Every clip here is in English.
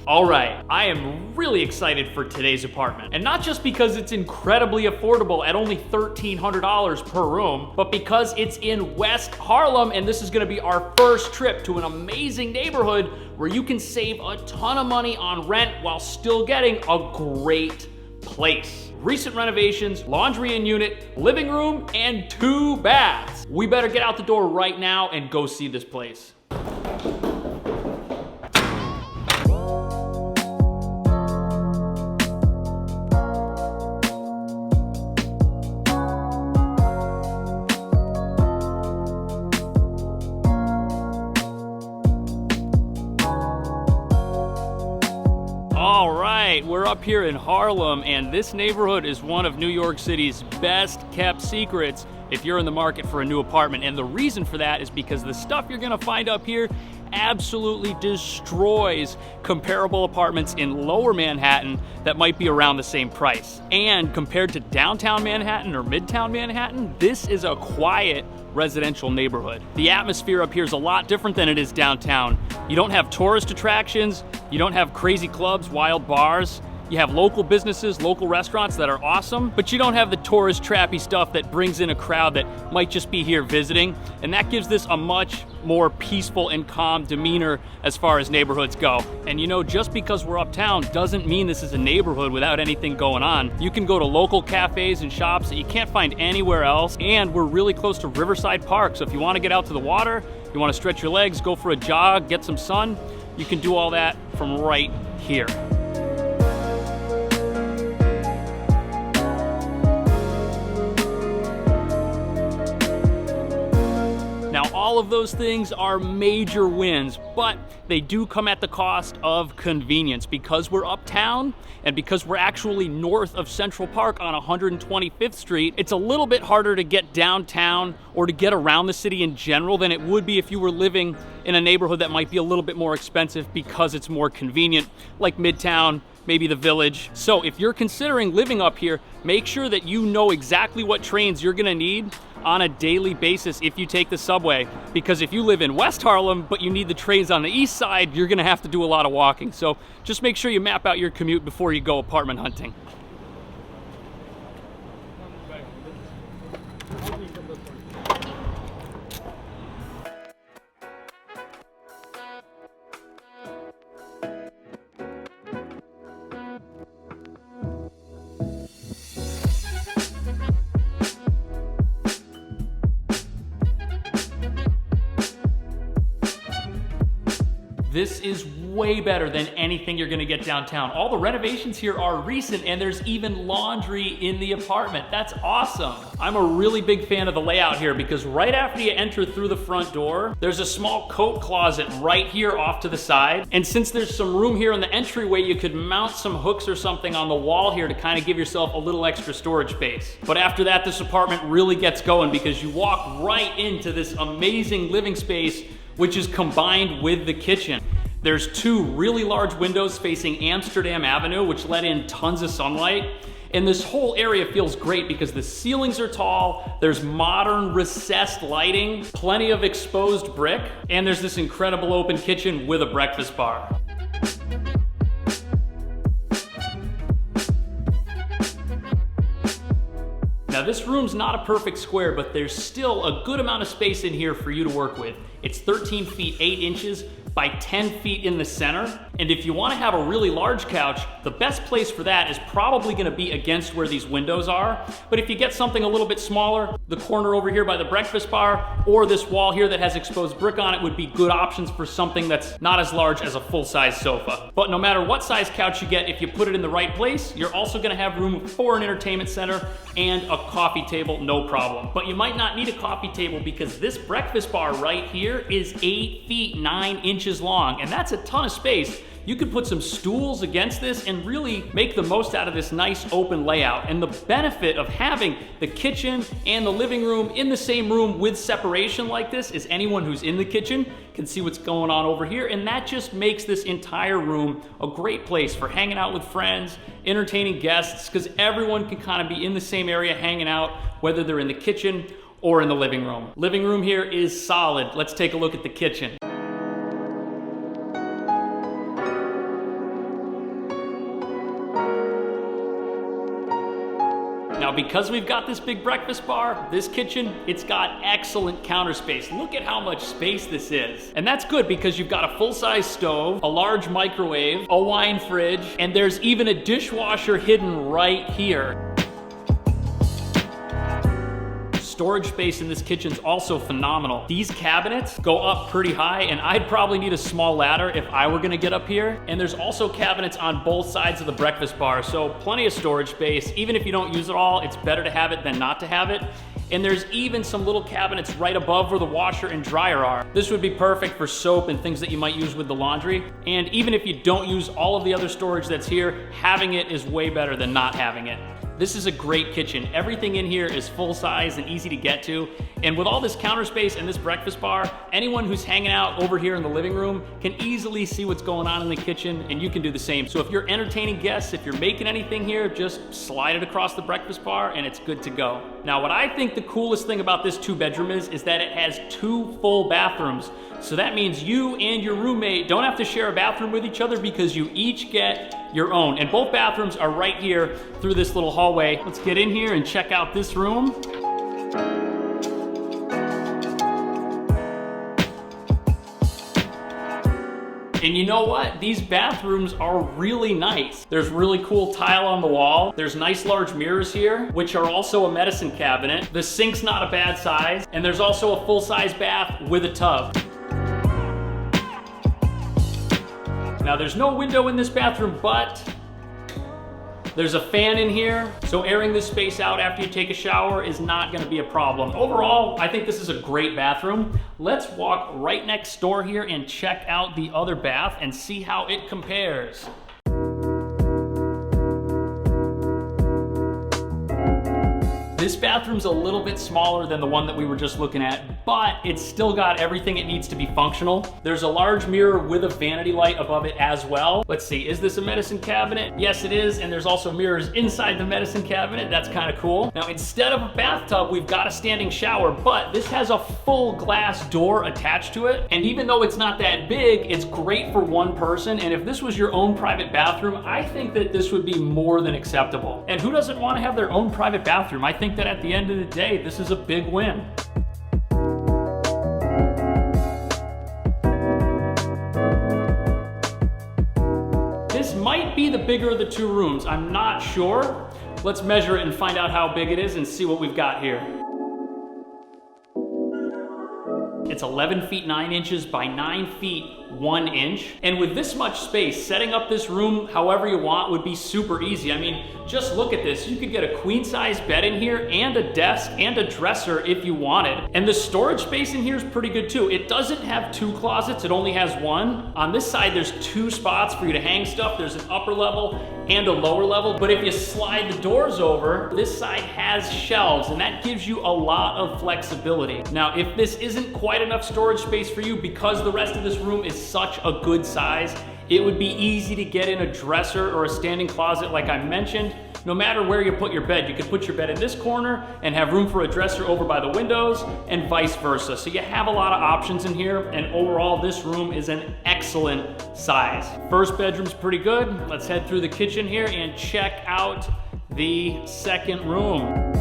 All right, I am really excited for today's apartment. And not just because it's incredibly affordable at only $1,300 per room, but because it's in West Harlem, and this is gonna be our first trip to an amazing neighborhood where you can save a ton of money on rent while still getting a great place. Recent renovations, laundry and unit, living room, and 2 baths. We better get out the door right now and go see this place. All right, we're up here in Harlem, and this neighborhood is one of New York City's best kept secrets if you're in the market for a new apartment. And the reason for that is because the stuff you're gonna find up here absolutely destroys comparable apartments in lower Manhattan that might be around the same price. And compared to downtown Manhattan or midtown Manhattan, this is a quiet residential neighborhood. The atmosphere up here is a lot different than it is downtown. You don't have tourist attractions, you don't have crazy clubs, wild bars. You have local businesses, local restaurants that are awesome, but you don't have the tourist trappy stuff that brings in a crowd that might just be here visiting. And that gives this a much more peaceful and calm demeanor as far as neighborhoods go. And you know, just because we're uptown doesn't mean this is a neighborhood without anything going on. You can go to local cafes and shops that you can't find anywhere else. And we're really close to Riverside Park. So if you want to get out to the water, you want to stretch your legs, go for a jog, get some sun, you can do all that from right here. Now, all of those things are major wins, but they do come at the cost of convenience. Because we're uptown and because we're actually north of Central Park on 125th Street, it's a little bit harder to get downtown or to get around the city in general than it would be if you were living in a neighborhood that might be a little bit more expensive because it's more convenient, like Midtown, maybe the Village. So if you're considering living up here, make sure that you know exactly what trains you're gonna need on a daily basis if you take the subway. Because if you live in West Harlem, but you need the trains on the east side, you're gonna have to do a lot of walking. So just make sure you map out your commute before you go apartment hunting. This is way better than anything you're gonna get downtown. All the renovations here are recent, and there's even laundry in the apartment. That's awesome. I'm a really big fan of the layout here because right after you enter through the front door, there's a small coat closet right here off to the side. And since there's some room here in the entryway, you could mount some hooks or something on the wall here to kind of give yourself a little extra storage space. But after that, this apartment really gets going because you walk right into this amazing living space, which is combined with the kitchen. There's 2 really large windows facing Amsterdam Avenue, which let in tons of sunlight. And this whole area feels great because the ceilings are tall, there's modern recessed lighting, plenty of exposed brick, and there's this incredible open kitchen with a breakfast bar. Now this room's not a perfect square, but there's still a good amount of space in here for you to work with. It's 13 feet 8 inches by 10 feet in the center. And if you want to have a really large couch, the best place for that is probably going to be against where these windows are. But if you get something a little bit smaller, the corner over here by the breakfast bar, or this wall here that has exposed brick on it would be good options for something that's not as large as a full-size sofa. But no matter what size couch you get, if you put it in the right place, you're also going to have room for an entertainment center and a coffee table, no problem. But you might not need a coffee table because this breakfast bar right here is 8 feet 9 inches long, and that's a ton of space. You could put some stools against this and really make the most out of this nice open layout. And the benefit of having the kitchen and the living room in the same room with separation like this is anyone who's in the kitchen can see what's going on over here, and that just makes this entire room a great place for hanging out with friends, entertaining guests, because everyone can kind of be in the same area hanging out, whether they're in the kitchen or in the living room. Living room here is solid. Let's take a look at the kitchen. Now, because we've got this big breakfast bar, this kitchen, it's got excellent counter space. Look at how much space this is. And that's good because you've got a full-size stove, a large microwave, a wine fridge, and there's even a dishwasher hidden right here. Storage space in this kitchen's also phenomenal. These cabinets go up pretty high, and I'd probably need a small ladder if I were gonna get up here. And there's also cabinets on both sides of the breakfast bar, so plenty of storage space. Even if you don't use it all, it's better to have it than not to have it. And there's even some little cabinets right above where the washer and dryer are. This would be perfect for soap and things that you might use with the laundry. And even if you don't use all of the other storage that's here, having it is way better than not having it. This is a great kitchen. Everything in here is full size and easy to get to. And with all this counter space and this breakfast bar, anyone who's hanging out over here in the living room can easily see what's going on in the kitchen, and you can do the same. So if you're entertaining guests, if you're making anything here, just slide it across the breakfast bar and it's good to go. Now, what I think the coolest thing about this 2-bedroom is that it has 2 full bathrooms. So that means you and your roommate don't have to share a bathroom with each other because you each get your own. And both bathrooms are right here through this little hallway. Let's get in here and check out this room. And you know what? These bathrooms are really nice. There's really cool tile on the wall. There's nice large mirrors here, which are also a medicine cabinet. The sink's not a bad size. And there's also a full-size bath with a tub. Now, there's no window in this bathroom, but there's a fan in here, so airing this space out after you take a shower is not gonna be a problem. Overall, I think this is a great bathroom. Let's walk right next door here and check out the other bath and see how it compares. This bathroom's a little bit smaller than the one that we were just looking at, but it's still got everything it needs to be functional. There's a large mirror with a vanity light above it as well. Let's see, is this a medicine cabinet? Yes, it is, and there's also mirrors inside the medicine cabinet. That's kind of cool. Now, instead of a bathtub, we've got a standing shower, but this has a full glass door attached to it. And even though it's not that big, it's great for one person. And if this was your own private bathroom, I think that this would be more than acceptable. And who doesn't want to have their own private bathroom? I think that at the end of the day, this is a big win. This might be the bigger of the 2 rooms. I'm not sure. Let's measure it and find out how big it is and see what we've got here. It's 11 feet 9 inches by 9 feet 1 inch. And with this much space, setting up this room however you want would be super easy. I mean, just look at this. You could get a queen size bed in here and a desk and a dresser if you wanted. And the storage space in here is pretty good too. It doesn't have 2 closets, it only has 1. On this side, there's 2 spots for you to hang stuff. There's an upper level and a lower level. But if you slide the doors over, this side has shelves, and that gives you a lot of flexibility. Now, if this isn't quite enough storage space for you because the rest of this room is such a good size, it would be easy to get in a dresser or a standing closet like I mentioned. No matter where you put your bed, you could put your bed in this corner and have room for a dresser over by the windows and vice versa. So you have a lot of options in here, and overall this room is an excellent size. First bedroom's pretty good. Let's head through the kitchen here and check out the second room.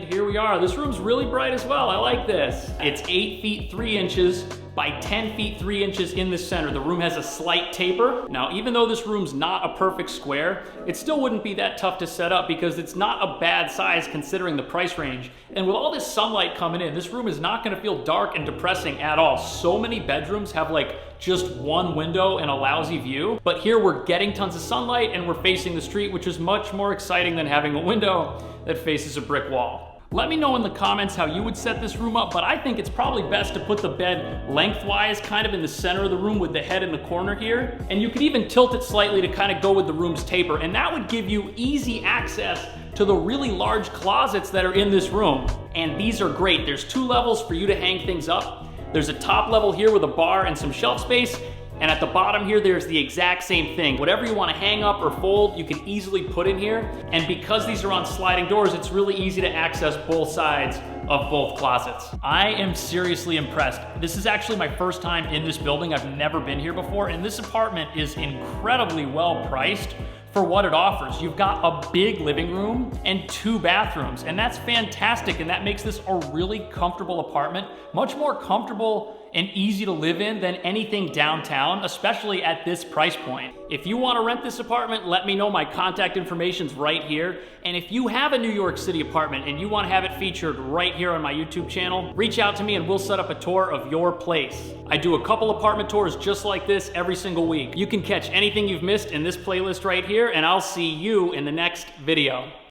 Here we are. This room's really bright as well. I like this. It's 8 feet 3 inches by 10 feet 3 inches in the center. The room has a slight taper. Now, even though this room's not a perfect square, it still wouldn't be that tough to set up because it's not a bad size considering the price range. And with all this sunlight coming in, this room is not gonna feel dark and depressing at all. So many bedrooms have like just 1 window and a lousy view. But here we're getting tons of sunlight and we're facing the street, which is much more exciting than having a window that faces a brick wall. Let me know in the comments how you would set this room up, but I think it's probably best to put the bed lengthwise, kind of in the center of the room with the head in the corner here. And you could even tilt it slightly to kind of go with the room's taper, and that would give you easy access to the really large closets that are in this room. And these are great. There's 2 levels for you to hang things up. There's a top level here with a bar and some shelf space. And at the bottom here, there's the exact same thing. Whatever you want to hang up or fold, you can easily put in here. And because these are on sliding doors, it's really easy to access both sides of both closets. I am seriously impressed. This is actually my first time in this building. I've never been here before, and this apartment is incredibly well priced for what it offers. You've got a big living room and 2 bathrooms, and that's fantastic, and that makes this a really comfortable apartment, much more comfortable and easy to live in than anything downtown, especially at this price point. If you want to rent this apartment, let me know. My contact information's right here. And if you have a New York City apartment and you want to have it featured right here on my YouTube channel, reach out to me and we'll set up a tour of your place. I do a couple apartment tours just like this every single week. You can catch anything you've missed in this playlist right here, and I'll see you in the next video.